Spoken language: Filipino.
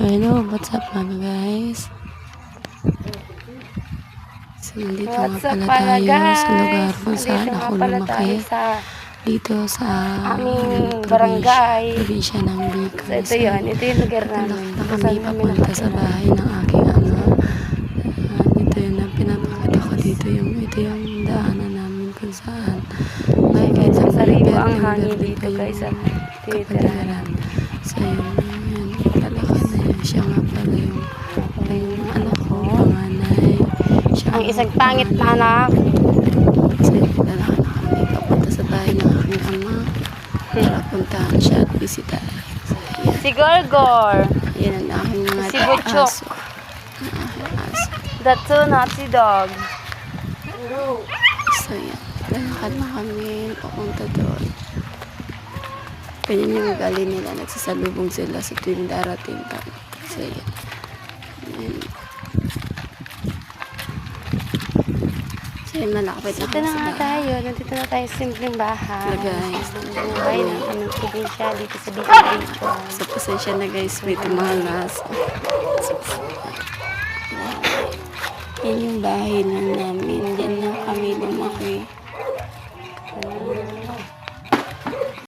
hello, what's up mga guys? So, nandito nga pala tayo sa lugar kung saan ako lumaki. Dito sa barangay. probinsya ng Bicol. So, ito yun. Ito yung lugar namin. Ito kami papunta sa bahay ng aking ama. Ito yun na pinapakita ko dito. Ito yung daanan namin kung saan. Makikita sa sariwa ang hangin dito guys. Kapaligiran. So, yun. Talakan na yun. Siya nga pala yung anak ko, panganay. Ang isang pangit na anak. So, talakan na kami papunta sa bahay ng aking ama. Para puntahan siya at bisitahin. So, yan. Si Gorgor. Yan ang aking mga Si Butchok. aso. Ang aking aso. That's so naughty dog. So, yan. Lalakad na kami papunta doon. Ganyan yung ugali nila. Nagsasalubong sila sa tuwing darating kami. So, yan. Yan. So, yan. Malakapit na Dito kami na sa nga bahay. tayo. Nandito na tayo sa simpleng bahay. So, guys. Bahay ng aming probinsya dito sa Bicol. So, pasensya na guys. Medyo mahalas. Yan yung bahay lang namin. Yan lang kami lumaki.